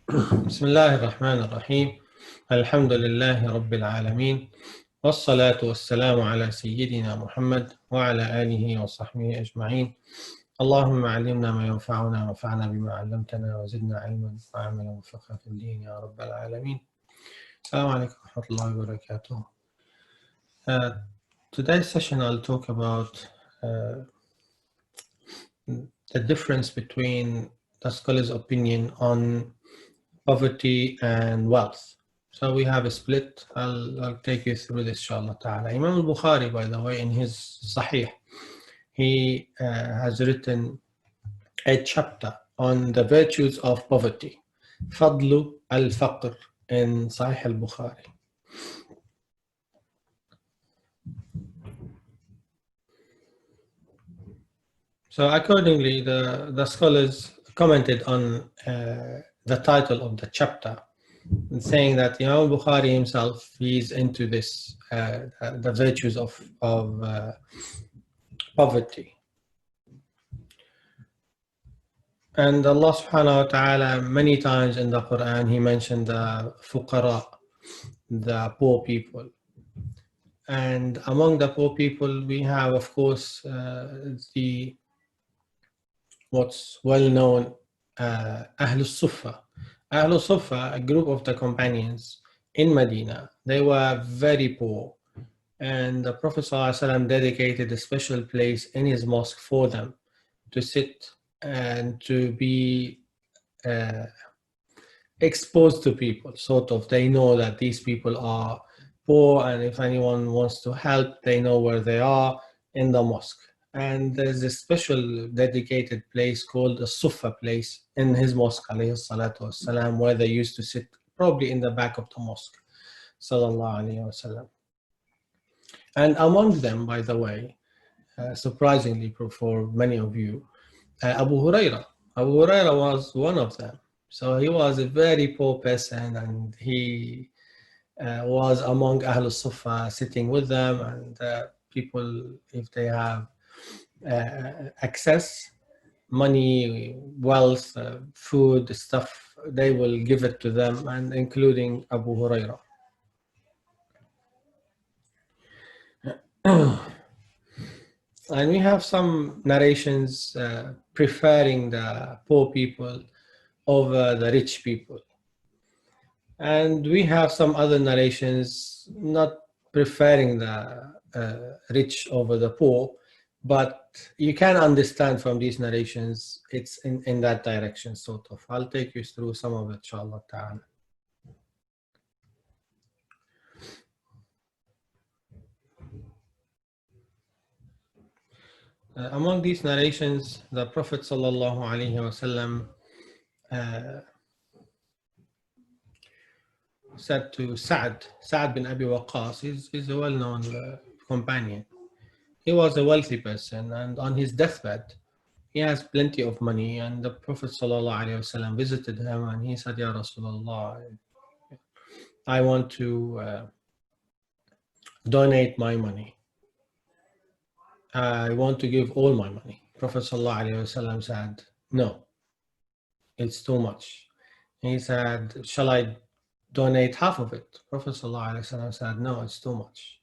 بسم الله الرحمن الرحيم. الحمد لله رب العالمين، والصلاة والسلام على سيدنا محمد وعلى آله وصحبه أجمعين. اللهم علمنا ما ينفعنا وانفعنا بما علمتنا وزدنا علما وعملا وفقها في الدين يا رب العالمين. السلام عليكم ورحمة الله وبركاته. Today's session I'll talk about the difference between the scholars' opinion on poverty and wealth. So we have a split. I'll take you through this, inshallah ta'ala. Imam al-Bukhari, by the way, in his Sahih, he has written a chapter on the virtues of poverty. Fadlu al-Faqr in Sahih al-Bukhari. So accordingly, the scholars commented on the title of the chapter, saying that Imam Bukhari himself, he's into this, the virtues of poverty. And Allah subhanahu wa ta'ala, many times in the Quran, he mentioned the fuqara, the poor people. And among the poor people, we have, of course, what's well known, Ahlul Sufa. Ahlul Sufa, a group of the companions in Medina, they were very poor. And the Prophet ﷺ dedicated a special place in his mosque for them to sit and to be exposed to people, sort of. They know that these people are poor, and if anyone wants to help, they know where they are in the mosque. And there's a special dedicated place called the Sufa place in his mosque, alayhi salatu wasalam, where they used to sit, probably in the back of the mosque, sallallahu alayhi wasallam. And among them, by the way, surprisingly for many of you, Abu Ghudda. Abu Ghudda was one of them. So he was a very poor person, and he was among Ahlul Sufa, sitting with them, and people, if they have access, money, wealth, food, stuff, they will give it to them, and including Abu Ghudda. And we have some narrations preferring the poor people over the rich people. And we have some other narrations not preferring the rich over the poor, but you can understand from these narrations it's in that direction, sort of. I'll take you through some of it, inshallah ta'ala. Among these narrations, the Prophet sallallahu alaihi wasallam said to Sa'd bin Abi Waqqas, he's a well-known companion. He was a wealthy person, and on his deathbed, he has plenty of money, and the Prophet ﷺ visited him, and he said, Ya Rasulullah, I want to donate my money. I want to give all my money. Prophet ﷺ said, no, it's too much. He said, shall I donate half of it? Prophet ﷺ said, no, it's too much.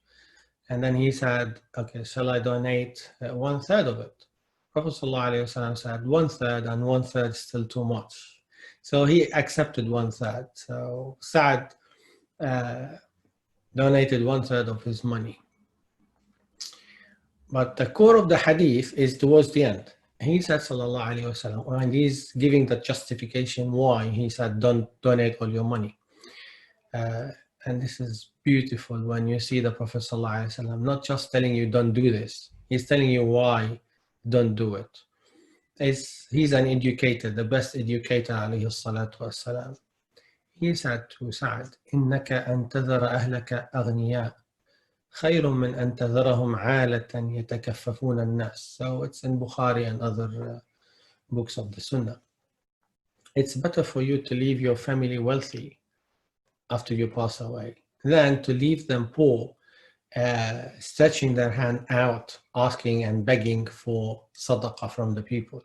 And then he said, okay, shall I donate 1/3 of it? Prophet ﷺ said, 1/3, and 1/3 is still too much. So he accepted 1/3. So Sa'd donated 1/3 of his money. But the core of the hadith is towards the end. He said, sallallahu alayhi wasallam, and he's giving the justification why he said, don't donate all your money. And this is beautiful when you see the Prophet ﷺ not just telling you don't do this, he's telling you why don't do it. He's an educator, the best educator, alayhi salatu wassalam. He said to Sa'd, إِنَّكَ أَن تَذَرَ أَهْلَكَ أَغْنِيَاءَ خَيْرٌ مِّنْ أَن تَذَرَهُمْ عَالَةً يَتَكَفَّفُونَ النَّاسِ. So it's in Bukhari and other books of the Sunnah. It's better for you to leave your family wealthy after you pass away than to leave them poor, stretching their hand out, asking and begging for sadaqah from the people.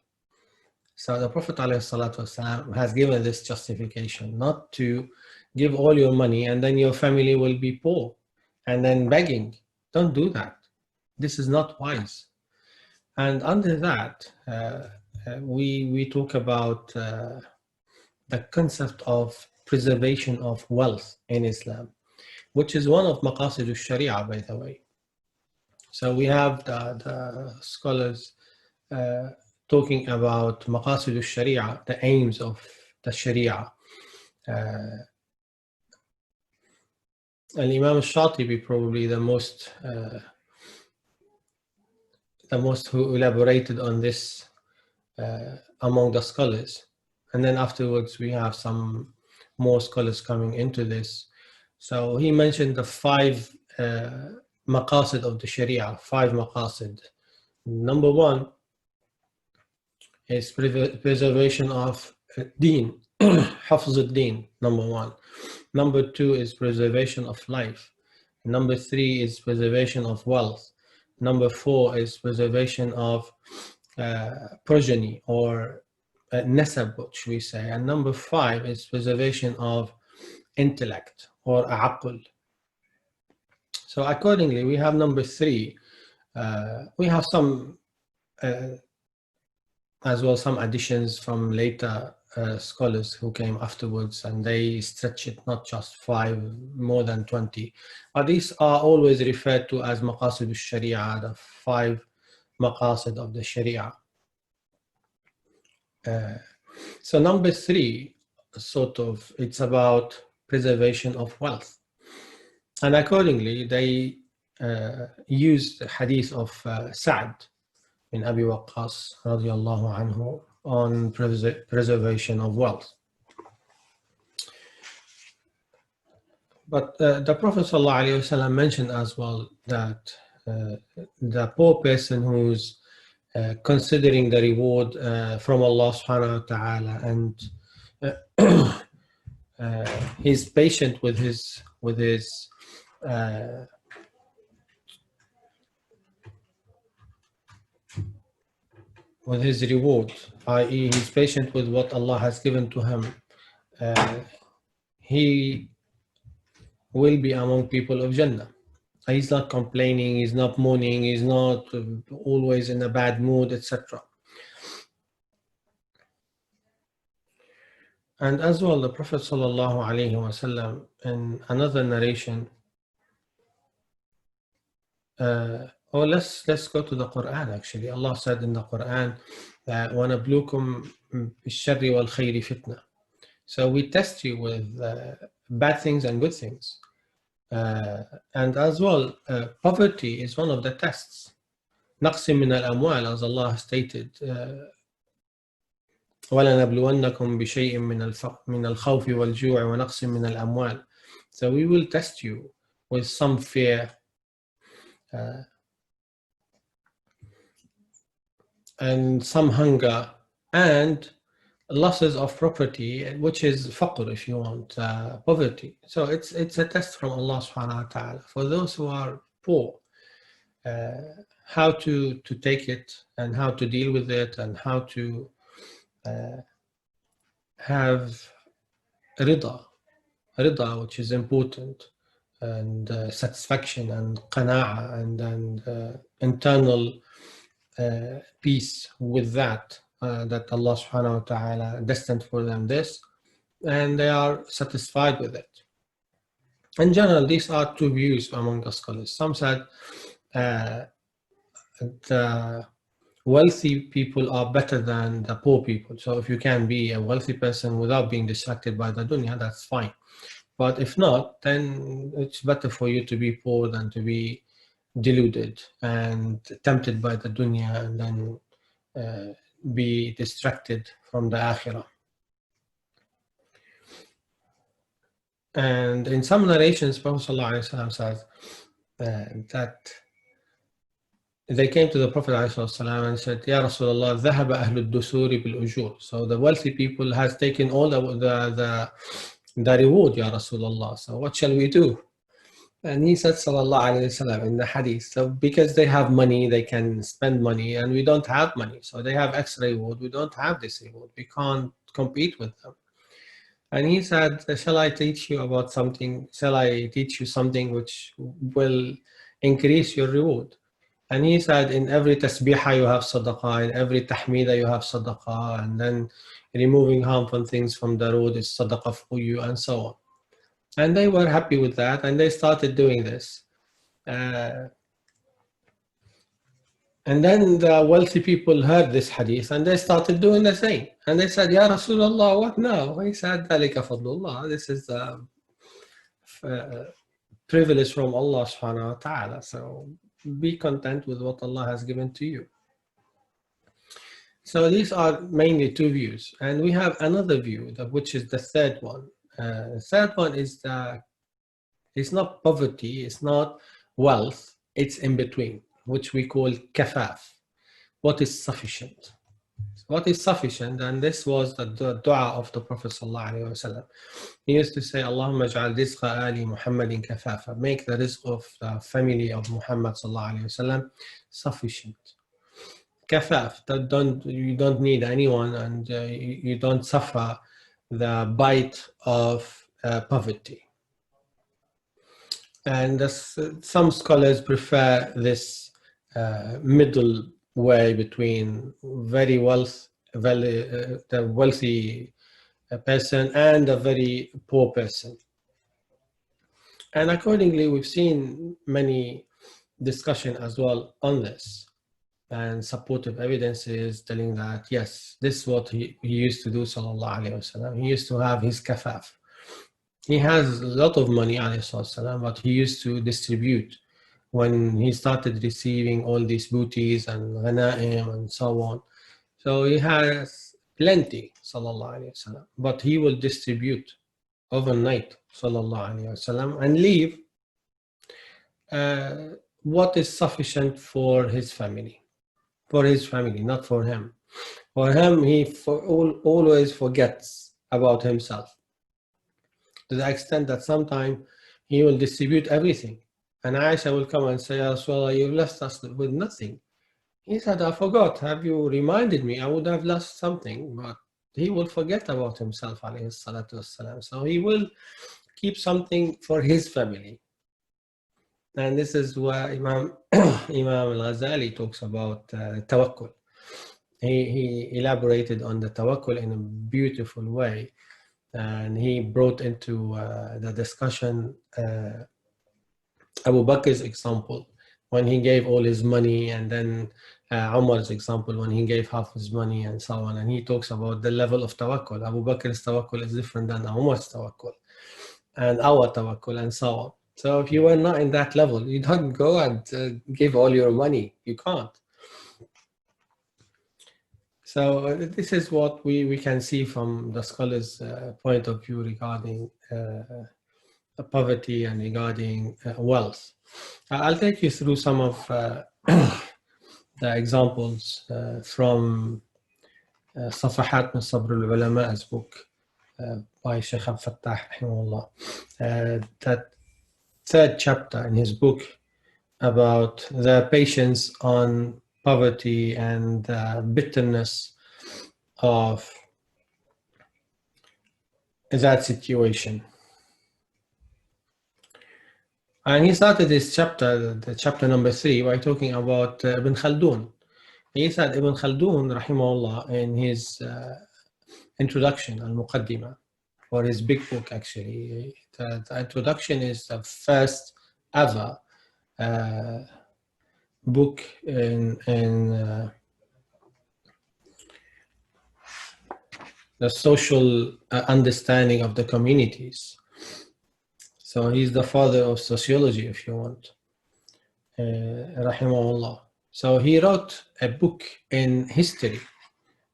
So the Prophet ﷺ has given this justification, not to give all your money and then your family will be poor and then begging. Don't do that. This is not wise. And under that, we talk about the concept of preservation of wealth in Islam, which is one of maqasid al-Sharia, by the way. So we have the scholars talking about maqasid al-Sharia, the aims of the Sharia. Imam al-Shatibi, probably the most who elaborated on this among the scholars. And then afterwards we have some more scholars coming into this. So he mentioned the 5 maqasid of the Sharia, 5 maqasid. Number 1 is preservation of deen, hafz al-deen, number 1. Number 2 is preservation of life. Number 3 is preservation of wealth. Number 4 is preservation of progeny or nasab, which we say. And number 5 is preservation of intellect or aql. So accordingly, we have number 3. We have some as well, some additions from later scholars who came afterwards, and they stretch it not just 5, more than 20. But these are always referred to as maqasid al-Sharia, the 5 maqasid of the Sharia. So number 3, sort of, it's about preservation of wealth. And accordingly, they use the hadith of Sa'd bin Abi Waqqas radiallahu anhu on preservation of wealth. But the Prophet ﷺ mentioned as well that the poor person who's considering the reward from Allah subhanahu wa ta'ala, and he's patient with his reward, i.e. he's patient with what Allah has given to him, he will be among people of Jannah. He's not complaining, he's not mourning, he's not always in a bad mood, etc. And as well, the Prophet ﷺ, in another narration, let's go to the Quran actually. Allah said in the Quran, وَنَبْلُوكُمْ بِالشَّرِّ وَالْخَيْرِ فِتْنَةً. So we test you with bad things and good things. And as well, poverty is one of the tests. نَقْسٍ مِنَ الْأَمْوَالِ, as Allah stated, وَلَنَبْلُوَنَّكُمْ بِشَيْءٍ مِنَ الْخَوْفِ وَالْجُوعِ وَنَقْصٍ مِنَ الْأَمْوَالِ. So we will test you with some fear, and some hunger, and losses of property, which is faqr, if you want, poverty. So it's a test from Allah subhanahu wa ta'ala for those who are poor, how to take it and how to deal with it, and how to have rida, which is important, and satisfaction and qana'a, and internal peace with that, that Allah subhanahu wa ta'ala destined for them this, and they are satisfied with it. In general, these are 2 views among the scholars. Some said the wealthy people are better than the poor people. So if you can be a wealthy person without being distracted by the dunya, that's fine. But if not, then it's better for you to be poor than to be deluded and tempted by the dunya and then be distracted from the akhirah. And in some narrations, Prophet ﷺ says that they came to the Prophet ﷺ and said, Ya Rasulullah, ذهب أهل الدثور بالأجور. So the wealthy people has taken all the reward, Ya Rasulullah. So what shall we do? And he said, Sallallahu Alaihi Wasallam, in the hadith, so because they have money, they can spend money, and we don't have money. So they have extra reward, we don't have this reward. We can't compete with them. And he said, shall I teach you about something? Shall I teach you something which will increase your reward? And he said, in every tasbihah you have sadaqah, in every tahmidah you have sadaqah, and then removing harmful things from the road is sadaqah for you, and so on. And they were happy with that, and they started doing this. And then the wealthy people heard this hadith, and they started doing the same. And they said, Ya Rasulullah, what now? He said, ذَلِكَ فَضْلُ اللَّهِ. This is the privilege from Allah subhanahu wa ta'ala. So be content with what Allah has given to you. So these are mainly two views. And we have another view, which is the third one. The third one is that it's not poverty, it's not wealth, it's in between, which we call kafaf. What is sufficient? What is sufficient? And this was the dua of the Prophet sallallahu alaihi wasallam. He used to say, Allahumma ja'al rizqa ali Muhammadin kafafa. Make the rizq of the family of Muhammad sallallahu alaihi wasallam sufficient. Kafaf, that you don't need anyone, and you don't suffer the bite of poverty. And some scholars prefer this middle way between the wealthy person and a very poor person. And accordingly, we've seen many discussion as well on this, and supportive evidences telling that, yes, this is what he used to do, sallallahu alaihi wasallam. He used to have his kafaf. He has a lot of money, alayhi salam, but he used to distribute when he started receiving all these booties and ghanaim and so on. So he has plenty, sallallahu alaihi wasallam, but he will distribute overnight, sallallahu alaihi wasallam, and leave what is sufficient for his family. For his family, not for him. For him, he always forgets about himself, to the extent that sometimes he will distribute everything. And Aisha will come and say, Rasulullah, you left us with nothing. He said, I forgot. Have you reminded me? I would have lost something. But he will forget about himself, alayhi salatu wassalam. So he will keep something for his family. And this is where Imam al-Ghazali talks about tawakkul. He elaborated on the tawakkul in a beautiful way. And he brought into the discussion Abu Bakr's example, when he gave all his money, and then Umar's example, when he gave half his money, and so on. And he talks about the level of tawakkul. Abu Bakr's tawakkul is different than Umar's tawakkul, and our tawakkul, and so on. So if you were not in that level, you don't go and give all your money. You can't. So this is what we can see from the scholars' point of view regarding poverty and regarding wealth. I'll take you through some of the examples from Safahat min Sabr al-Ulama's book by Sheikh al-Fattah, that third chapter in his book about the patience on poverty and the bitterness of that situation. And he started this chapter, the chapter number 3, by talking about Ibn Khaldun. He said Ibn Khaldun, rahimahullah, in his introduction, al-Muqaddimah, for his big book, actually. The introduction is the first ever book in the social understanding of the communities. So he's the father of sociology, if you want, rahimahullah. So he wrote a book in history.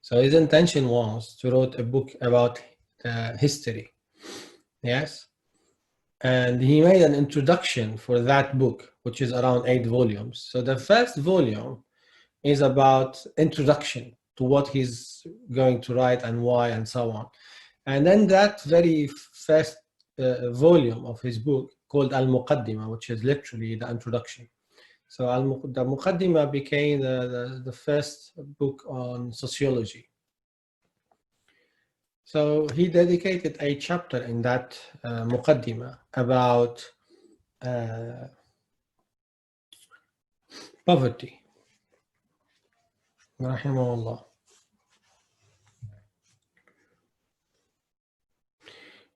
So his intention was to write a book about history, yes? And he made an introduction for that book, which is around 8 volumes. So the first volume is about introduction to what he's going to write and why and so on. And then that very first volume of his book called Al-Muqaddimah, which is literally the introduction. So the Muqaddimah became the first book on sociology. So he dedicated a chapter in that Muqaddimah about poverty. Rahimahullah.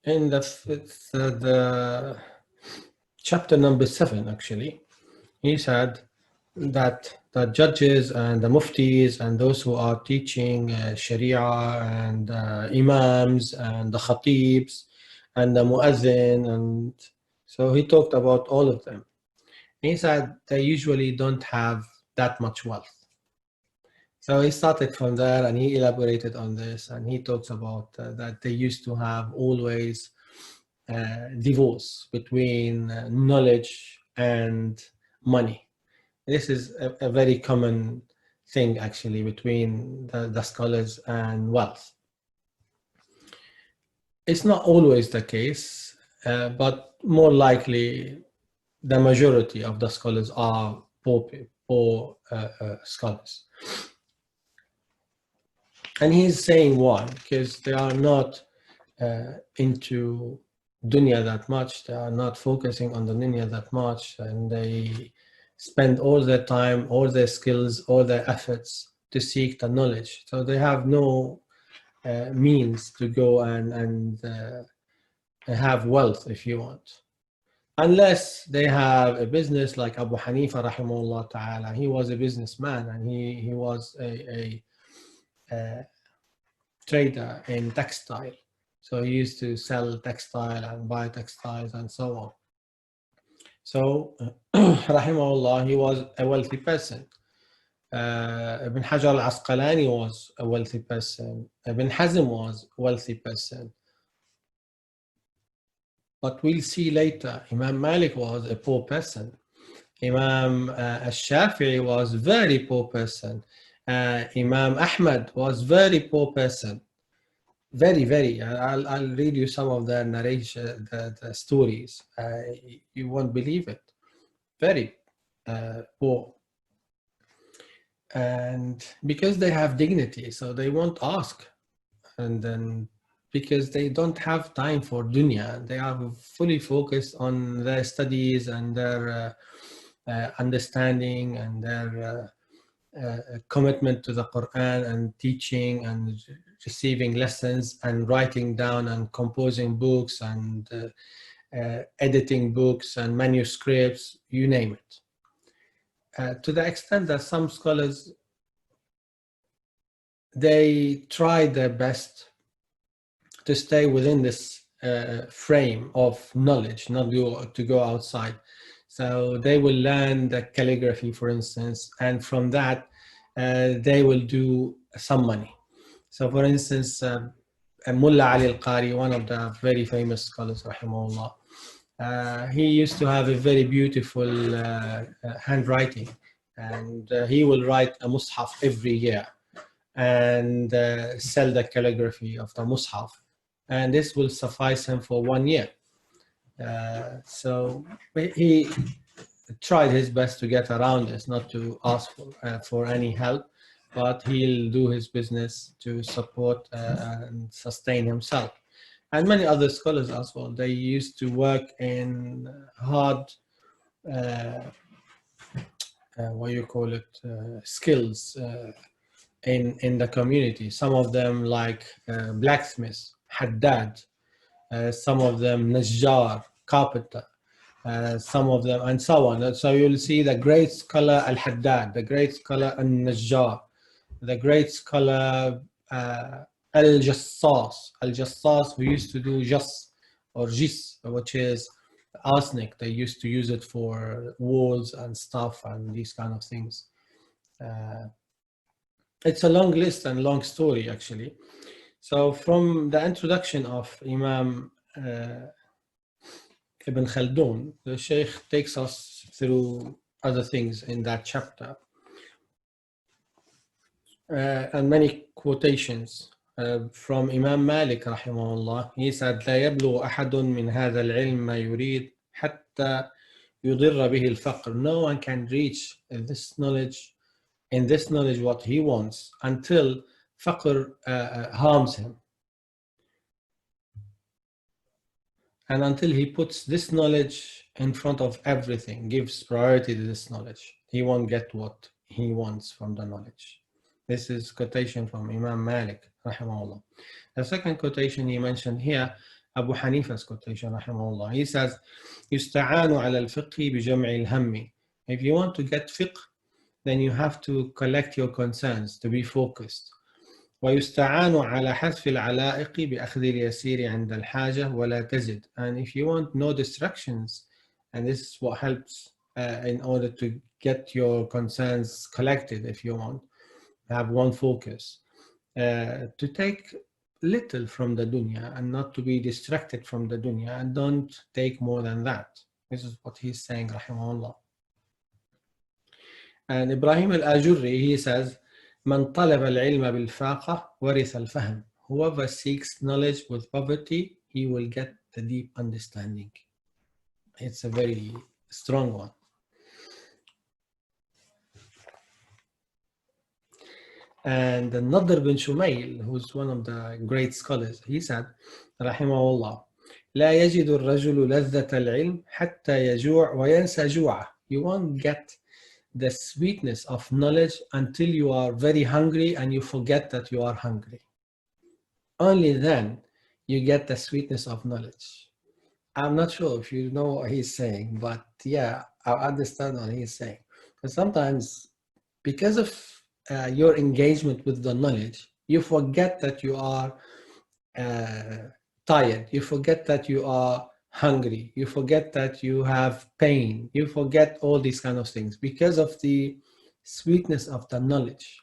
In the chapter number 7, actually, he said that the judges and the muftis and those who are teaching Sharia and imams and the khatibs and the muazzin, and so he talked about all of them. He said they usually don't have that much wealth. So he started from there and he elaborated on this, and he talks about that they used to have always divorce between knowledge and money. This is a very common thing, actually, between the scholars and wealth. It's not always the case, but more likely the majority of the scholars are poor scholars. And he's saying why, because they are not into dunya that much, they are not focusing on the dunya that much, and they spend all their time, all their skills, all their efforts to seek the knowledge. So they have no means to go and have wealth, if you want. Unless they have a business like Abu Hanifa rahimahullah ta'ala. He was a businessman, and he was a trader in textile. So he used to sell textile and buy textiles and so on. So rahimahullah, he was a wealthy person. Ibn Hajar al-Asqalani was a wealthy person. Ibn Hazm was a wealthy person. But we'll see later, Imam Malik was a poor person. Imam al-Shafi'i was a very poor person. Imam Ahmad was very poor person. Very, very. I'll read you some of the narration, the stories. You won't believe it. Very poor. And because they have dignity, so they won't ask. And then because they don't have time for dunya, they are fully focused on their studies and their understanding and their commitment to the Quran and teaching and receiving lessons and writing down and composing books and editing books and manuscripts, you name it. To the extent that some scholars, they try their best to stay within this frame of knowledge, not to go outside. So they will learn the calligraphy, for instance, and from that, they will do some money. So for instance, Mullah Ali al-Qari, one of the very famous scholars, rahimahullah, he used to have a very beautiful handwriting, and he will write a mushaf every year and sell the calligraphy of the mushaf. And this will suffice him for 1 year. So he tried his best to get around this, not to ask for any help, but he'll do his business to support and sustain himself. And many other scholars as well, they used to work in hard, skills in the community. Some of them like blacksmiths, haddad, some of them najjar, carpenter, some of them, and so on. So you'll see the great scholar al-haddad, the great scholar al-najjar, the great scholar al-jassas. Al-jassas, who used to do jass or jis, which is arsenic. They used to use it for walls and stuff and these kind of things. It's a long list and long story, actually. So from the introduction of Imam Ibn Khaldun, the Sheikh takes us through other things in that chapter and many quotations from Imam Malik rahimahullah, he said لا يبلغ أحد من هذا العلم ما يريد حتى يضر به الفقر. No one can reach this knowledge, in this knowledge what he wants, until faqr harms him, and until he puts this knowledge in front of everything, gives priority to this knowledge, he won't get what he wants from the knowledge. This is quotation from Imam Malik rahimahullah. The second quotation he mentioned here, Abu Hanifa's quotation rahimahullah. He says يستعان على الفقه بجمع الهم. If you want to get fiqh, then you have to collect your concerns, to be focused. ويستعان على حذف العلائق بأخذ اليسير عند الحاجة ولا تزد. And if you want no distractions, and this is what helps in order to get your concerns collected, if you want, have one focus, to take little from the dunya and not to be distracted from the dunya, and don't take more than that. This is what he's saying, rahimahullah. And Ibrahim al-Ajurri, he says, من طلب العلم بالفاقة ورث الفهم. Whoever seeks knowledge with poverty, he will get the deep understanding. It's a very strong one. And Nadr bin Shumayl, who's one of the great scholars, he said, rahimahullah, لا يجد الرجل لذة العلم حتى يجوع وينسى جوعه. You won't get the sweetness of knowledge until you are very hungry and you forget that you are hungry. Only then you get the sweetness of knowledge. I'm not sure if you know what he's saying, but yeah, I understand what he's saying. Because sometimes, because of your engagement with the knowledge, you forget that you are tired, you forget that you are hungry, you forget that you have pain, you forget all these kind of things because of the sweetness of the knowledge,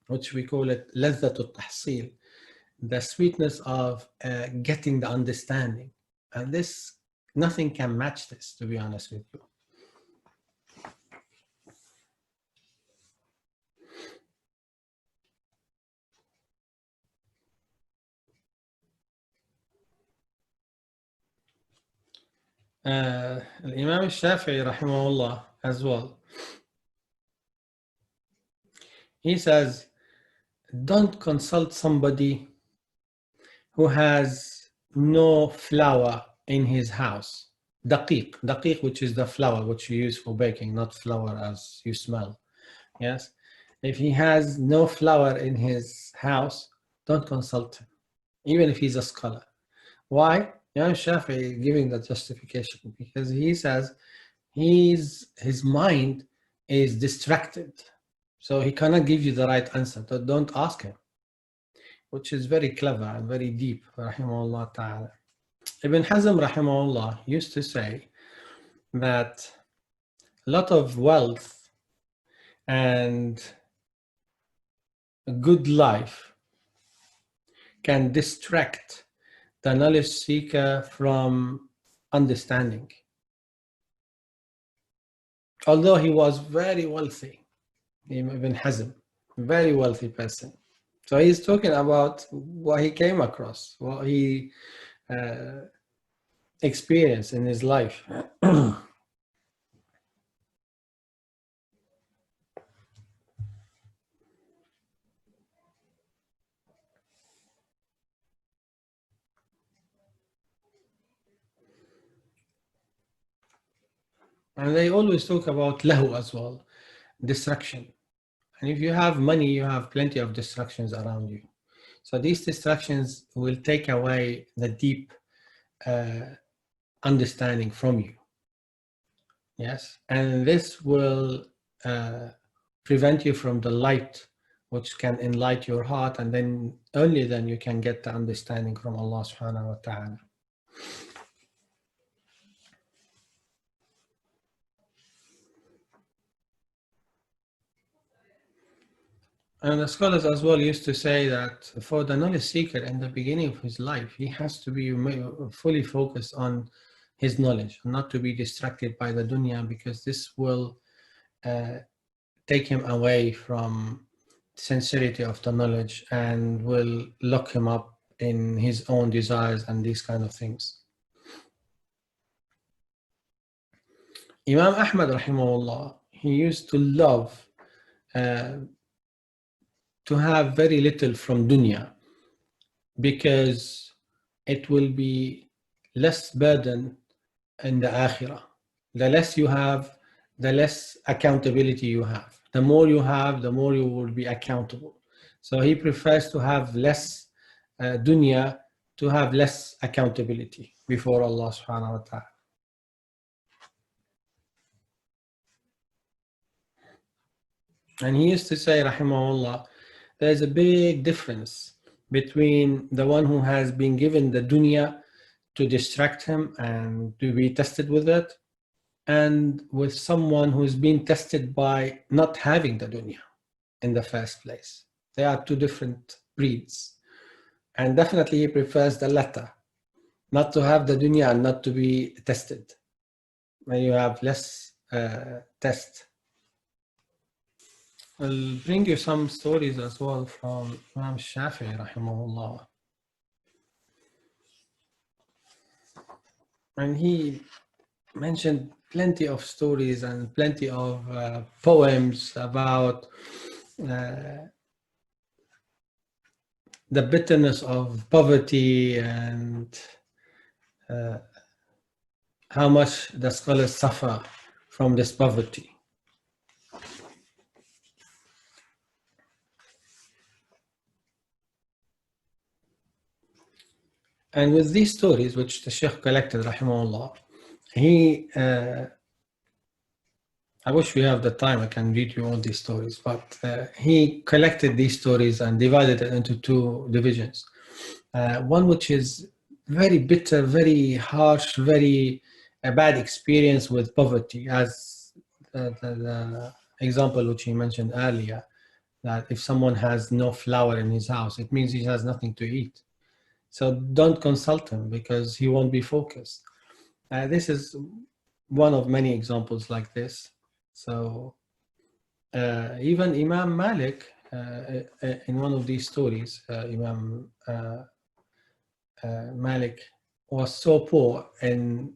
which we call it لذة التحصيل, the sweetness of getting the understanding. And this, nothing can match this, to be honest with you. Imam al-Shafi'i rahimahullah as well, he says, don't consult somebody who has no flour in his house. Daqiq, which is the flour which you use for baking, not flour as you smell. Yes, if he has no flour in his house, don't consult him, even if he's a scholar. Why? Imam Shafi'i giving the justification because he says his mind is distracted, so he cannot give you the right answer. So don't ask him, which is very clever and very deep, rahimahullah ta'ala. Ibn Hazm rahimahullah used to say that a lot of wealth and a good life can distract the knowledge seeker from understanding. Although he was very wealthy, Ibn Hazm, very wealthy person. So he's talking about what he came across, what he experienced in his life. And they always talk about lahu as well, distraction. And if you have money, you have plenty of distractions around you. So these distractions will take away the deep understanding from you. Yes, and this will prevent you from the light which can enlighten your heart, and then only then you can get the understanding from Allah subhanahu wa ta'ala. And the scholars as well used to say that for the knowledge seeker in the beginning of his life, he has to be fully focused on his knowledge, not to be distracted by the dunya, because this will take him away from sincerity of the knowledge and will lock him up in his own desires and these kind of things. Imam Ahmad rahimahullah, he used to love to have very little from dunya, because it will be less burden in the akhirah. The less you have, the less accountability you have. The more you have, the more you will be accountable. So he prefers to have less dunya, to have less accountability before Allah subhanahu wa ta'ala. And he used to say, rahimahullah, there's a big difference between the one who has been given the dunya to distract him and to be tested with it, and with someone who's been tested by not having the dunya in the first place. They are two different breeds. And definitely he prefers the latter, not to have the dunya and not to be tested. When you have less test. I'll bring you some stories as well from Imam Shafi'i rahimahullah. And he mentioned plenty of stories and plenty of poems about the bitterness of poverty and how much the scholars suffer from this poverty. And with these stories, which the Sheikh collected, rahimahullah, he, I wish we have the time, I can read you all these stories, but he collected these stories and divided it into two divisions. One which is very bitter, very harsh, very bad experience with poverty, as the example which he mentioned earlier, that if someone has no flour in his house, it means he has nothing to eat. So don't consult him because he won't be focused. This is one of many examples like this. So even Imam Malik, in one of these stories, Imam Malik was so poor, and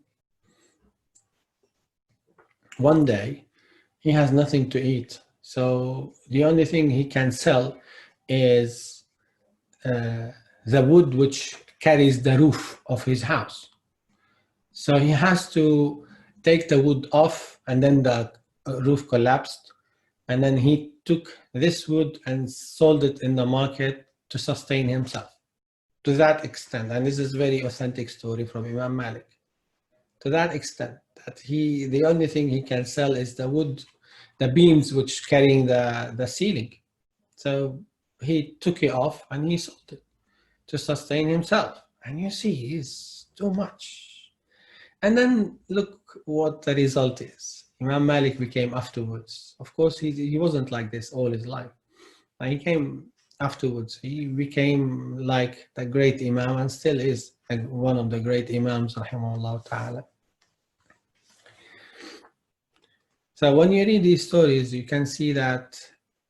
one day he has nothing to eat. So the only thing he can sell is the wood which carries the roof of his house. So he has to take the wood off, and then the roof collapsed. And then he took this wood and sold it in the market to sustain himself. To that extent, and this is a very authentic story from Imam Malik. To that extent, that the only thing he can sell is the wood, the beams which carrying the ceiling. So he took it off and he sold it to sustain himself. And you see, it's too much. And then look what the result is. Imam Malik became afterwards. Of course, he wasn't like this all his life. And he came afterwards. He became like the great Imam, and still is one of the great Imams, rahimahullah ta'ala. So when you read these stories, you can see that,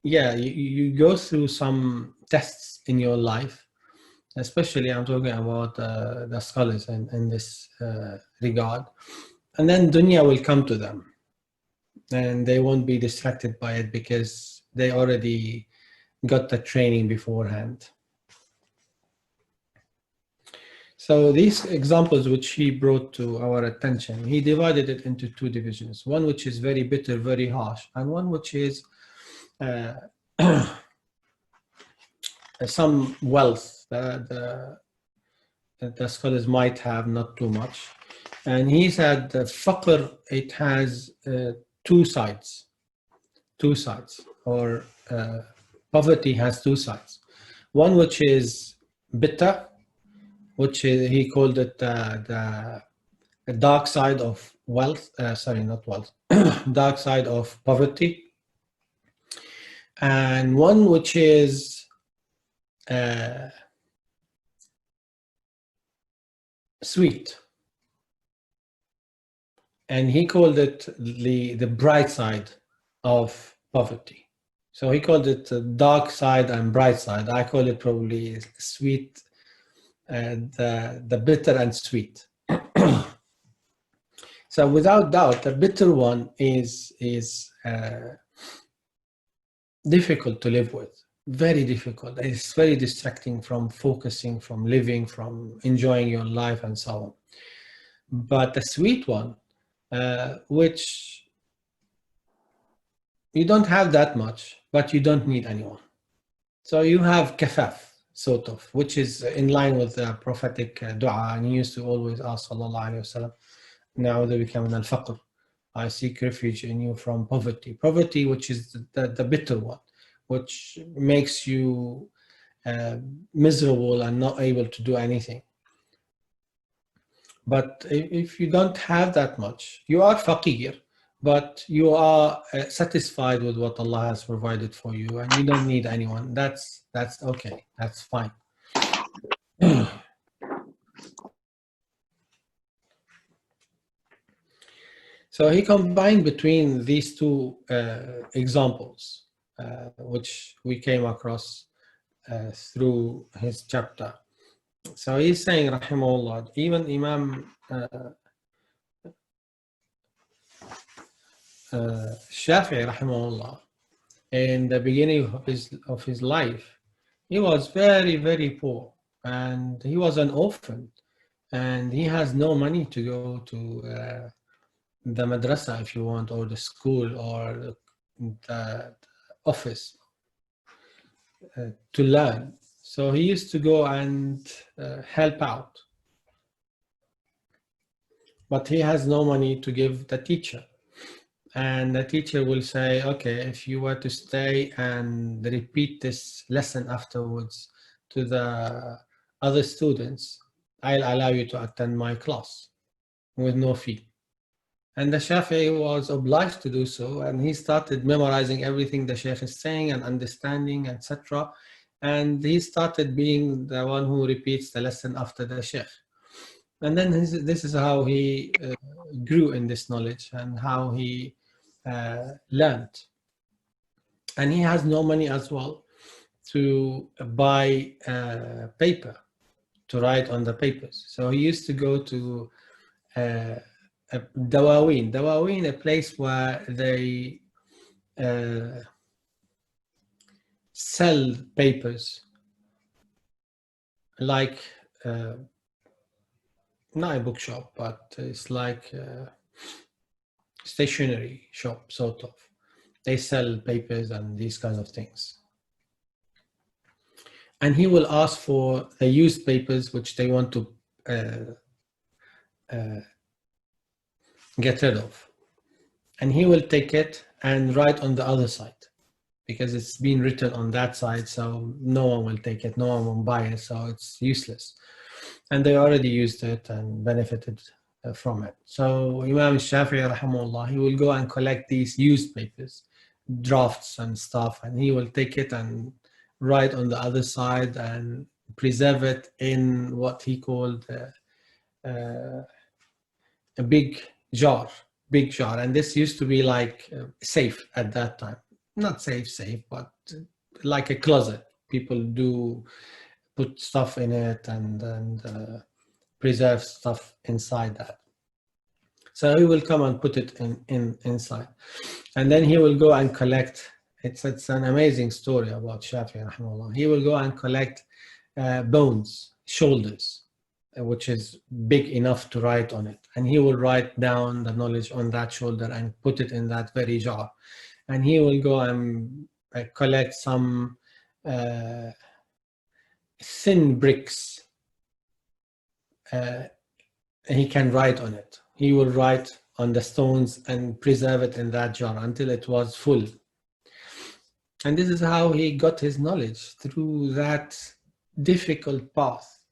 yeah, you go through some tests in your life. Especially, I'm talking about the scholars in this regard. And then dunya will come to them. And they won't be distracted by it because they already got the training beforehand. So these examples which he brought to our attention, he divided it into two divisions. One which is very bitter, very harsh, and one which is some wealth that the scholars might have, not too much. And he said the faqr, it has two sides, or poverty has two sides. One which is bitter, which is, he called it the dark side of wealth, sorry, not wealth, dark side of poverty. And one which is sweet. And he called it the bright side of poverty. So he called it dark side and bright side. I call it probably sweet, the bitter and sweet. So without doubt, the bitter one is difficult to live with. Very difficult. It's very distracting from focusing, from living, from enjoying your life, and so on. But the sweet one, which you don't have that much, but you don't need anyone. So you have kafaf, sort of, which is in line with the prophetic dua, and he used to always ask sallallahu alaihi wasallam, "Na'udhu bika min al-faqr." I seek refuge in you from poverty. Poverty, which is the bitter one, which makes you miserable and not able to do anything. But if you don't have that much, you are faqir, but you are satisfied with what Allah has provided for you, and you don't need anyone. That's okay. That's fine. So he combined between these two examples, which we came across through his chapter. So he's saying, rahimahullah, even Imam Shafi'i, rahimahullah, in the beginning of his life, he was very, very poor, and he was an orphan, and he has no money to go to the madrasa, if you want, or the school, or the office to learn. So he used to go and help out, but he has no money to give the teacher. And the teacher will say, okay, if you were to stay and repeat this lesson afterwards to the other students, I'll allow you to attend my class with no fee. And the Shafi'i was obliged to do so, and he started memorizing everything the Shaykh is saying and understanding, etc. And he started being the one who repeats the lesson after the Shaykh. And then this is how he grew in this knowledge and how he learned. And he has no money as well to buy paper to write on the papers. So he used to go to Dawawin, a place where they sell papers, like not a bookshop, but it's like a stationery shop, sort of. They sell papers and these kinds of things. And he will ask for the used papers which they want to get rid of. And he will take it and write on the other side, because it's been written on that side, so no one will take it, no one will buy it, so it's useless. And they already used it and benefited from it. So Imam Shafi'i, rahimahullah, he will go and collect these used papers, drafts and stuff, and he will take it and write on the other side and preserve it in what he called a big jar. And this used to be like safe at that time. Not safe, but like a closet. People do put stuff in it and preserve stuff inside that. So he will come and put it inside. And then he will go and collect. It's an amazing story about Shafi'i, rahimahullah. He will go and collect bones, shoulders, which is big enough to write on it. And he will write down the knowledge on that shoulder and put it in that very jar. And he will go and collect some thin bricks. He can write on it. He will write on the stones and preserve it in that jar until it was full. And this is how he got his knowledge, through that difficult path.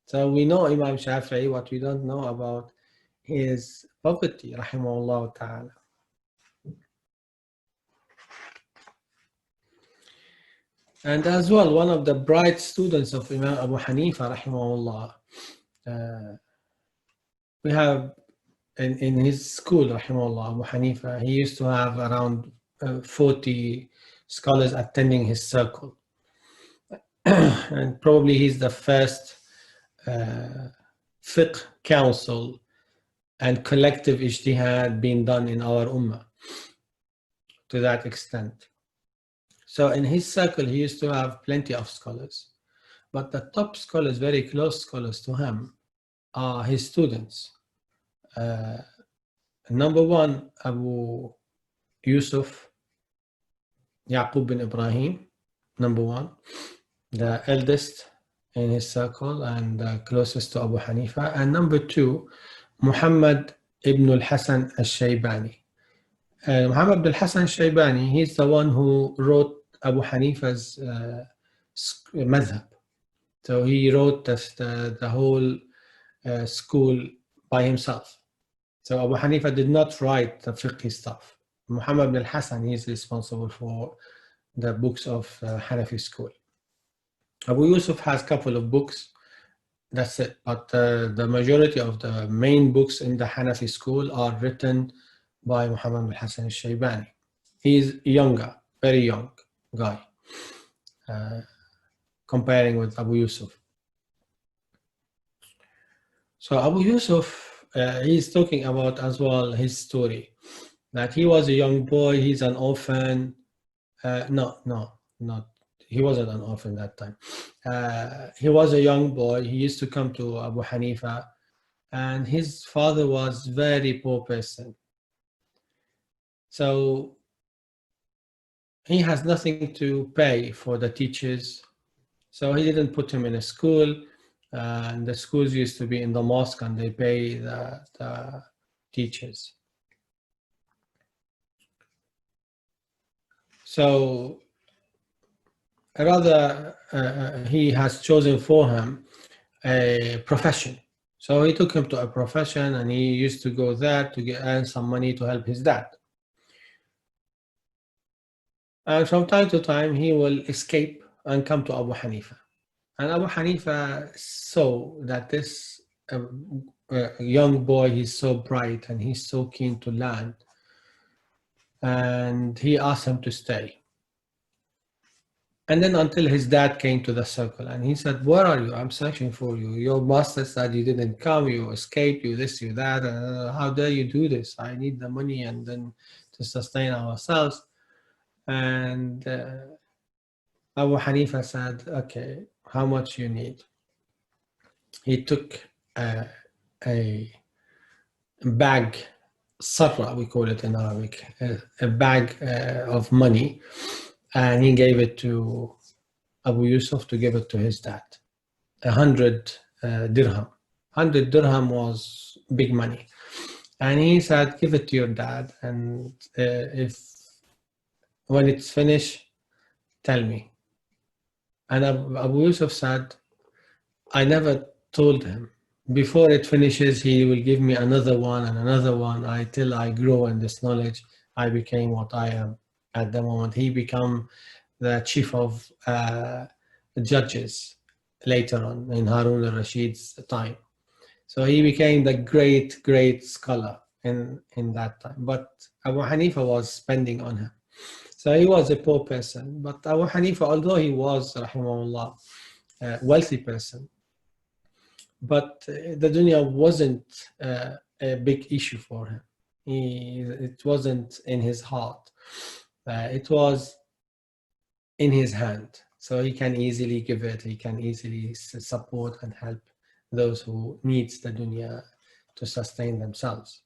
So we know Imam Shafi'i. What we don't know about his poverty, rahimahullah ta'ala. And as well, one of the bright students of Imam Abu Hanifa, rahimahullah, we have in his school, rahimahullah, Abu Hanifa, he used to have around 40 scholars attending his circle. And probably he's the first fiqh council and collective ijtihad being done in our ummah to that extent. So in his circle, he used to have plenty of scholars, but the top scholars, very close scholars to him, are his students. Number one, Abu Yusuf Yaqub bin Ibrahim, number one, the eldest in his circle and closest to Abu Hanifa. And number two, Muhammad ibn al-Hasan al-Shaybani. Muhammad ibn al-Hasan al-Shaybani, he's the one who wrote Abu Hanifa's madhab. So he wrote the whole school by himself. So Abu Hanifa did not write the fiqh stuff. Muhammad ibn al-Hasan is responsible for the books of Hanafi school. Abu Yusuf has a couple of books, that's it. But the majority of the main books in the Hanafi school are written by Muhammad ibn al-Hasan al-Shaybani. He's younger, very young guy, comparing with Abu Yusuf. So Abu Yusuf, he's talking about as well his story, that he was a young boy, he's an orphan. He wasn't an orphan that time. He was a young boy. He used to come to Abu Hanifa, and his father was very poor person. So he has nothing to pay for the teachers. So he didn't put him in a school. And the schools used to be in the mosque, and they pay the teachers. So rather, he has chosen for him a profession. So he took him to a profession, and he used to go there to earn some money to help his dad. And from time to time, he will escape and come to Abu Hanifa. And Abu Hanifa saw that this young boy, he's so bright and he's so keen to learn. And he asked him to stay. And then until his dad came to the circle, and he said, "Where are you? I'm searching for you. Your master said you didn't come, you escaped, you this, you that. How dare you do this? I need the money and then to sustain ourselves." And Abu Hanifa said, "Okay, how much you need?" He took a bag, sarra we call it in Arabic, a bag of money, and he gave it to Abu Yusuf to give it to his dad. 100 dirham. 100 dirham was big money. And he said, "Give it to your dad, and when it's finished, tell me." And Abu Yusuf said, "I never told him. Before it finishes, he will give me another one and another one until I grow in this knowledge. I became what I am at the moment." He became the chief of judges later on in Harun al-Rashid's time. So he became the great scholar in that time. But Abu Hanifa was spending on him. So he was a poor person. But Abu Hanifa, although he was, rahimahullah, a wealthy person, but the dunya wasn't a big issue for him. It wasn't in his heart. It was in his hand. So he can easily give it. He can easily support and help those who needs the dunya to sustain themselves.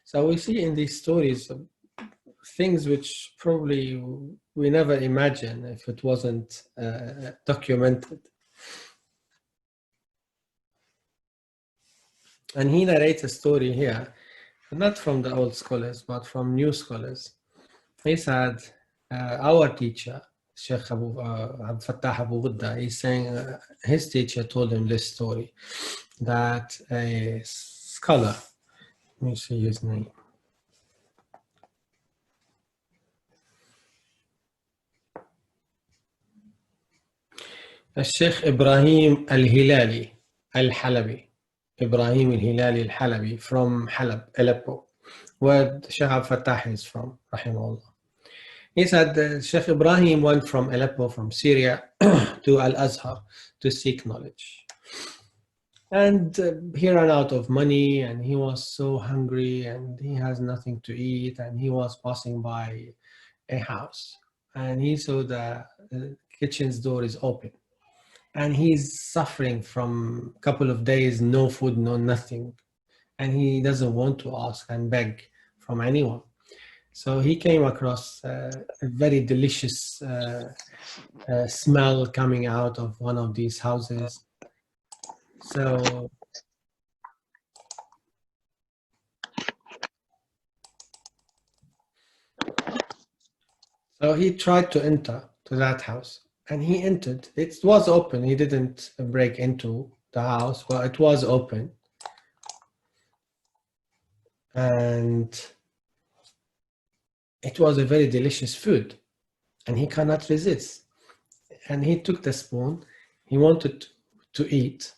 So we see in these stories things which probably we never imagine if it wasn't documented. And he narrates a story here, not from the old scholars, but from new scholars. He said, our teacher, Sheikh al-Fattah Abu Ghudda, he's saying his teacher told him this story, that a scholar, let me see his name, Sheikh Ibrahim al-Hilali al-Halabi, Ibrahim al-Hilali al-Halabi from Halab, Aleppo, where Sheikh al-Fattah is from, rahimahullah. He said Sheikh Ibrahim went from Aleppo, from Syria, to Al-Azhar to seek knowledge. And he ran out of money, and he was so hungry, and he has nothing to eat, and he was passing by a house, and he saw the kitchen's door is open, and he's suffering from a couple of days, no food, no nothing, and he doesn't want to ask and beg from anyone. So he came across a very delicious smell coming out of one of these houses. So he tried to enter to that house, and he entered. It was open. He didn't break into the house, but it was open. And it was a very delicious food, and he cannot resist. And he took the spoon. He wanted to eat,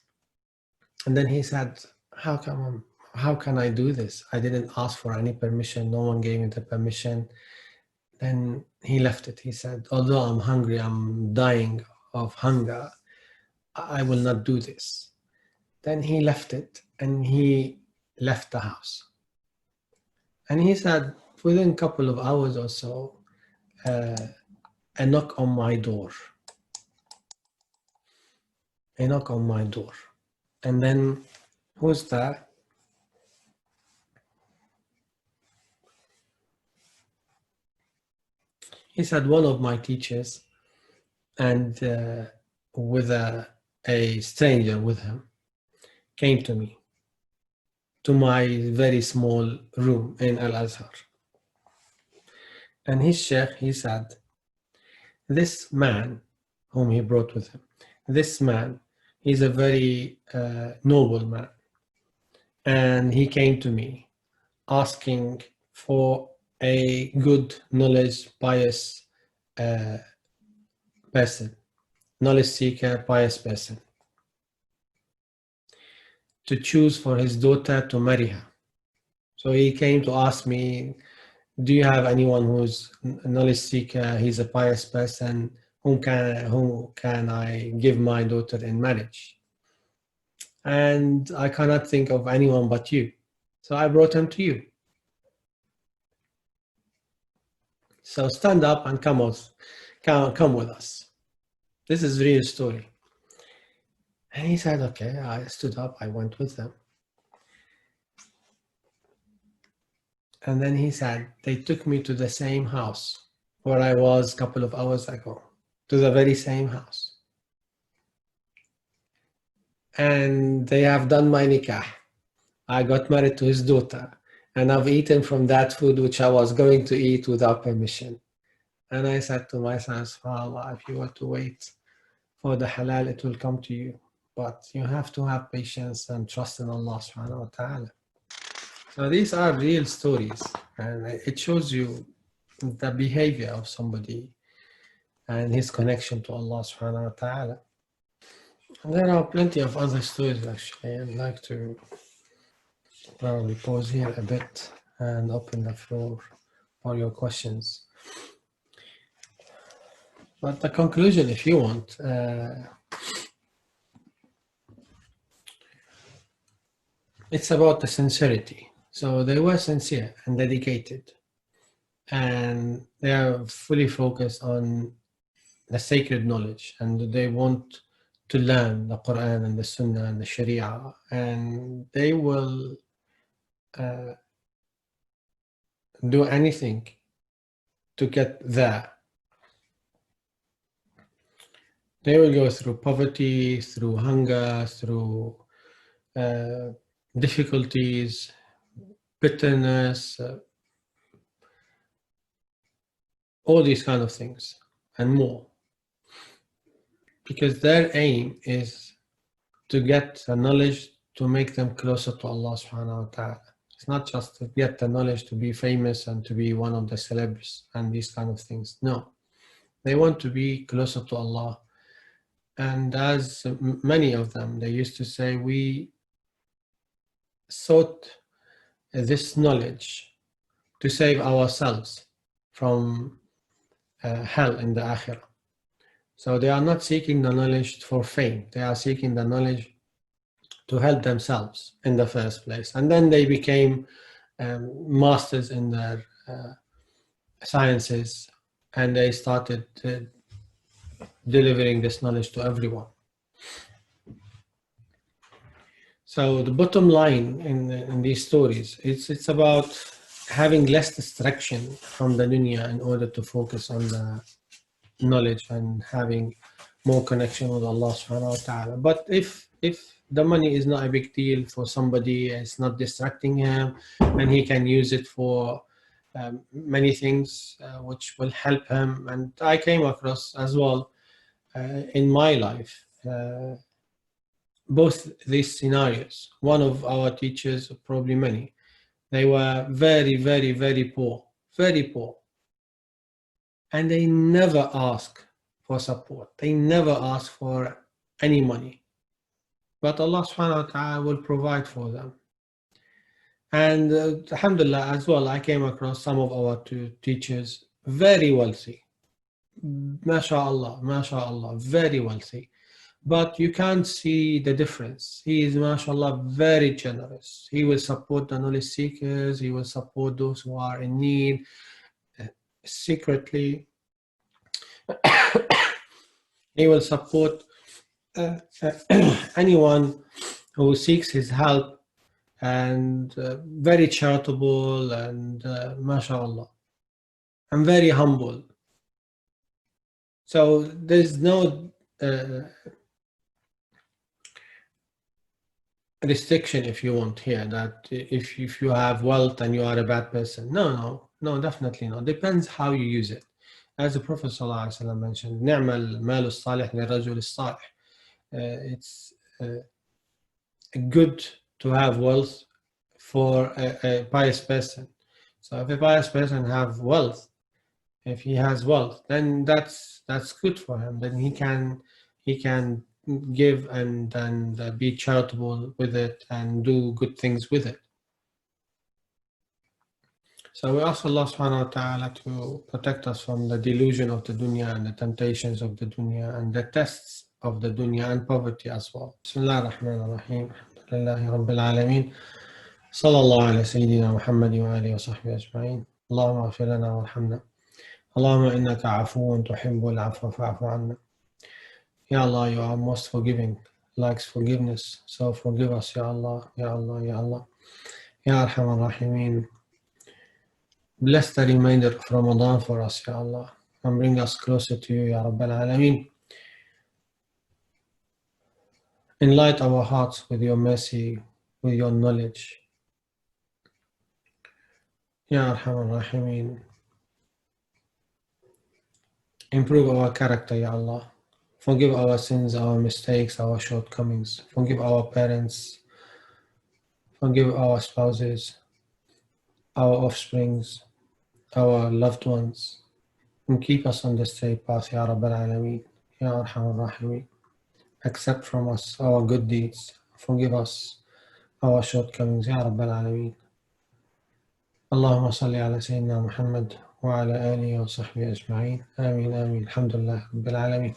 and then he said, how can I do this? I didn't ask for any permission. No one gave me the permission. Then he left it. He said, although I'm hungry, I'm dying of hunger, I will not do this. Then he left it, and he left the house. And he said, within a couple of hours or so, a knock on my door. A knock on my door. And then, who's that? He said, one of my teachers, and with a stranger with him, came to me, to my very small room in Al-Azhar. And his sheikh, he said, this man whom he brought with him, this man, he's a very noble man. And he came to me asking for a good, knowledge, pious person, knowledge seeker, pious person, to choose for his daughter to marry her. So he came to ask me, do you have anyone who's a knowledge seeker, he's a pious person, whom can I give my daughter in marriage? And I cannot think of anyone but you. So I brought him to you. So stand up and come with us. This is a real story. And he said, okay. I stood up, I went with them. And then he said, they took me to the same house where I was a couple of hours ago, to the very same house. And they have done my nikah. I got married to his daughter, and I've eaten from that food which I was going to eat without permission. And I said to myself, SubhanAllah, if you were to wait for the halal, it will come to you. But you have to have patience and trust in Allah subhanahu wa ta'ala. So these are real stories, and it shows you the behavior of somebody and his connection to Allah subhanahu wa ta'ala. And there are plenty of other stories actually. I'd like to probably pause here a bit and open the floor for your questions. But the conclusion, if you want, it's about the sincerity. So they were sincere and dedicated, and they are fully focused on the sacred knowledge, and they want to learn the Quran and the Sunnah and the Sharia, and they will do anything to get there. They will go through poverty, through hunger, through difficulties, bitterness, all these kind of things and more, because their aim is to get the knowledge to make them closer to Allah subhanahu wa ta'ala. It's not just to get the knowledge to be famous and to be one of the celebs and these kind of things. No, they want to be closer to Allah. And as many of them, they used to say, we sought this knowledge to save ourselves from hell in the akhirah. So they are not seeking the knowledge for fame. They are seeking the knowledge to help themselves in the first place. And then they became masters in their sciences, and they started delivering this knowledge to everyone. So the bottom line in these stories, it's about having less distraction from the dunya in order to focus on the knowledge and having more connection with Allah subhanahu wa ta'ala. But if the money is not a big deal for somebody, it's not distracting him, and he can use it for many things which will help him. And I came across as well in my life both these scenarios. One of our teachers, probably many, they were very, very, very poor, very poor. And they never ask for support. They never ask for any money. But Allah subhanahu wa ta'ala will provide for them. And alhamdulillah as well, I came across some of our two teachers, very wealthy. MashaAllah, MashaAllah, very wealthy. But you can't see the difference. He is, mashallah, very generous. He will support the knowledge seekers. He will support those who are in need secretly. He will support anyone who seeks his help, and very charitable, and mashallah, and very humble. So there's no restriction, if you want, here, that if you have wealth and you are a bad person. No, definitely not. Depends how you use it. As the Prophet ﷺ mentioned, نعم المال الصالح للرجل الصالح. It's good to have wealth for a pious person. So if a pious person have wealth, if he has wealth, then that's good for him. Then he can give and be charitable with it and do good things with it. So we ask Allah subhanahu wa ta'ala to protect us from the delusion of the dunya and the temptations of the dunya and the tests of the dunya and poverty as well. Bismillah ar-Rahman ar-Rahim. Alhamdulillahi Rabbil Alameen. Sallallahu ala Sayyidina Muhammad wa alihi wa sahbihi ajma'in. Allahumma aghfir lana warhamna. Allahumma innaka afuun tuhibbul afwa fa'fu anna. Ya Allah, you are most forgiving, likes forgiveness. So forgive us, Ya Allah, Ya Allah, Ya Allah. Ya Arhamar Rahimeen. Bless the remainder of Ramadan for us, Ya Allah, and bring us closer to you, Ya Rabbal Alameen. Enlighten our hearts with your mercy, with your knowledge. Ya Arhamar Rahimeen. Improve our character, Ya Allah. Forgive our sins, our mistakes, our shortcomings. Forgive our parents. Forgive our spouses, our offsprings, our loved ones, and keep us on the straight path, Ya Rabbal Alameen, Ya Arhamar Rahimeen. Accept from us our good deeds. Forgive us our shortcomings, Ya Rabbal Alameen. Allahumma salli ala Sayyidina Muhammad wa ala alihi wa sahbihi ajma'in. Ameen, ameen. Alhamdulillah Rabbil Alameen.